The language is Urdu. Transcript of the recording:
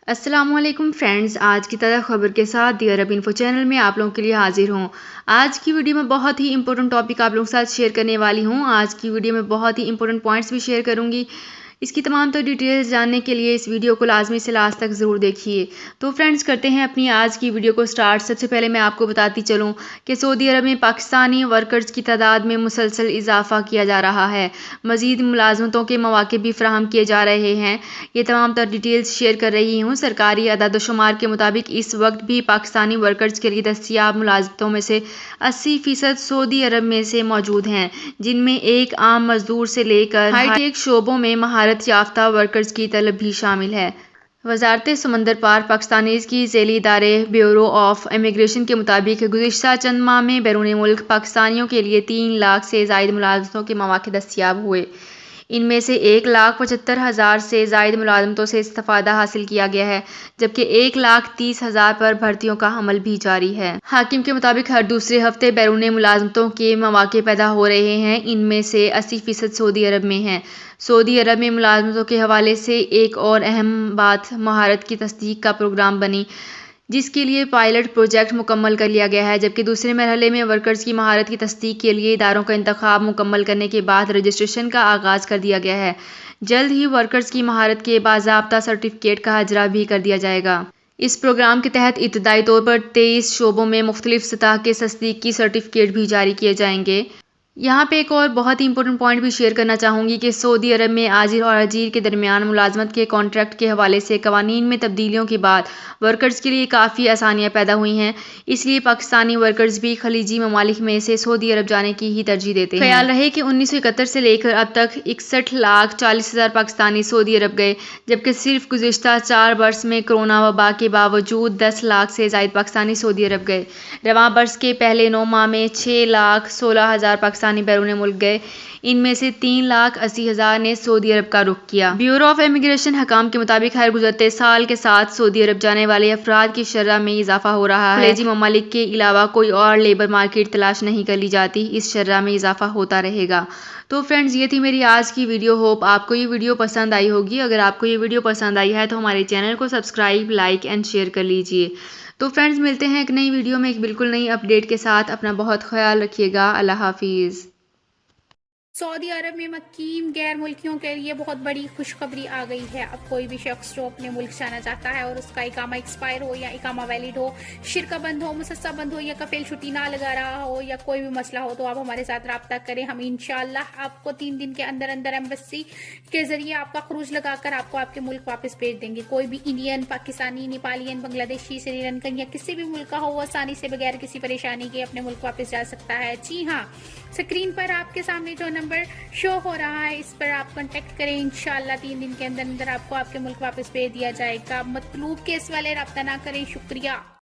السلام علیکم فرینڈز، آج کی تازہ خبر کے ساتھ دی عرب انفو چینل میں آپ لوگوں کے لیے حاضر ہوں۔ آج کی ویڈیو میں بہت ہی امپورٹنٹ ٹاپک آپ لوگوں کے ساتھ شیئر کرنے والی ہوں۔ آج کی ویڈیو میں بہت ہی امپورٹنٹ پوائنٹس بھی شیئر کروں گی۔ اس کی تمام تو ڈیٹیلز جاننے کے لیے اس ویڈیو کو لازمی سے لاسٹ تک ضرور دیکھیے۔ تو فرینڈز کرتے ہیں اپنی آج کی ویڈیو کو سٹارٹ۔ سب سے پہلے میں آپ کو بتاتی چلوں کہ سعودی عرب میں پاکستانی ورکرز کی تعداد میں مسلسل اضافہ کیا جا رہا ہے۔ مزید ملازمتوں کے مواقع بھی فراہم کیے جا رہے ہیں۔ یہ تمام تر ڈیٹیلز شیئر کر رہی ہوں۔ سرکاری اعداد و شمار کے مطابق اس وقت بھی پاکستانی ورکرز کے لیے دستیاب ملازمتوں میں سے 80% سعودی عرب میں سے موجود ہیں، جن میں ایک عام مزدور سے لے کر ہائی ٹیک شعبوں میں مہارت یافتہ ورکرز کی طلب بھی شامل ہے۔ وزارت سمندر پار پاکستانیز کی ذیلی ادارے بیورو آف امیگریشن کے مطابق گزشتہ چند ماہ میں بیرون ملک پاکستانیوں کے لیے 3 لاکھ سے زائد ملازمتوں کے مواقع دستیاب ہوئے۔ ان میں سے 1,75,000 سے زائد ملازمتوں سے استفادہ حاصل کیا گیا ہے، جبکہ 1,30,000 پر بھرتیوں کا عمل بھی جاری ہے۔ حاکم کے مطابق ہر دوسرے ہفتے بیرون ملازمتوں کے مواقع پیدا ہو رہے ہیں۔ ان میں سے 80% سعودی عرب میں ہیں۔ سعودی عرب میں ملازمتوں کے حوالے سے ایک اور اہم بات مہارت کی تصدیق کا پروگرام بنی، جس کے لیے پائلٹ پروجیکٹ مکمل کر لیا گیا ہے، جبکہ دوسرے مرحلے میں ورکرز کی مہارت کی تصدیق کے لیے اداروں کا انتخاب مکمل کرنے کے بعد رجسٹریشن کا آغاز کر دیا گیا ہے۔ جلد ہی ورکرز کی مہارت کے باضابطہ سرٹیفکیٹ کا اجرا بھی کر دیا جائے گا۔ اس پروگرام کے تحت ابتدائی طور پر 23 شعبوں میں مختلف سطح کے تصدیقی سرٹیفکیٹ بھی جاری کیے جائیں گے۔ یہاں پہ ایک اور بہت ہی امپورٹنٹ پوائنٹ بھی شیئر کرنا چاہوں گی کہ سعودی عرب میں آجر اور اجیر کے درمیان ملازمت کے کانٹریکٹ کے حوالے سے قوانین میں تبدیلیوں کے بعد ورکرز کے لیے کافی آسانیاں پیدا ہوئی ہیں۔ اس لیے پاکستانی ورکرز بھی خلیجی ممالک میں سے سعودی عرب جانے کی ہی ترجیح دیتے ہیں۔ خیال رہے کہ 1971 سے لے کر اب تک 61,40,000 پاکستانی سعودی عرب گئے، جبکہ صرف گزشتہ 4 برس میں کرونا وبا کے باوجود 10 لاکھ سے زائد پاکستانی سعودی عرب گئے۔ رواں برس کے پہلے 9 ماہ میں 6,16,000 پاکستانی بیرون ملک گئے۔ ان میں سے 3,80,000 نے سعودی عرب کا رخ کیا۔ بیورو آف امیگریشن حکام کے مطابق ہر گزرتے سال کے ساتھ سعودی عرب جانے والے افراد کی شرح میں اضافہ ہو رہا ہے۔ خلیجی ممالک کے علاوہ کوئی اور لیبر مارکیٹ تلاش نہیں کر لی جاتی، اس شرح میں اضافہ ہوتا رہے گا۔ تو فرینڈز، یہ تھی میری آج کی ویڈیو۔ ہوپ آپ کو یہ ویڈیو پسند آئی ہوگی۔ اگر آپ کو یہ ویڈیو پسند آئی ہے تو ہمارے چینل کو سبسکرائب، لائک اینڈ شیئر کر لیجئے۔ تو فرینڈز، ملتے ہیں ایک نئی ویڈیو میں ایک بالکل نئی اپڈیٹ کے ساتھ۔ اپنا بہت خیال رکھیے گا۔ اللہ حافظ۔ سعودی عرب میں مقیم غیر ملکیوں کے لیے بہت بڑی خوشخبری آ گئی ہے۔ اب کوئی بھی شخص جو اپنے ملک جانا چاہتا ہے اور اس کا اقامہ ایکسپائر ہو یا اقامہ ویلڈ ہو، شرکہ بند ہو، مسسہ بند ہو یا کفیل چھٹی نہ لگا رہا ہو یا کوئی بھی مسئلہ ہو، تو آپ ہمارے ساتھ رابطہ کریں۔ ہم انشاءاللہ آپ کو 3 دن کے اندر اندر ایمبیسی کے ذریعے آپ کا خروج لگا کر آپ کو آپ کے ملک واپس بھیج دیں گے۔ کوئی بھی انڈین، پاکستانی، نیپالین، بنگلہ دیشی، سری لنکن یا کسی بھی ملک کا ہو، وہ آسانی سے بغیر کسی پریشانی کے اپنے ملک واپس جا سکتا ہے۔ جی ہاں، اسکرین پر آپ کے سامنے جو نمبر شو ہو رہا ہے، اس پر آپ کنٹیکٹ کریں۔ انشاءاللہ 3 دن کے اندر اندر آپ کو آپ کے ملک واپس بھیج دیا جائے گا۔ مطلوب کیس والے رابطہ نہ کریں۔ شکریہ۔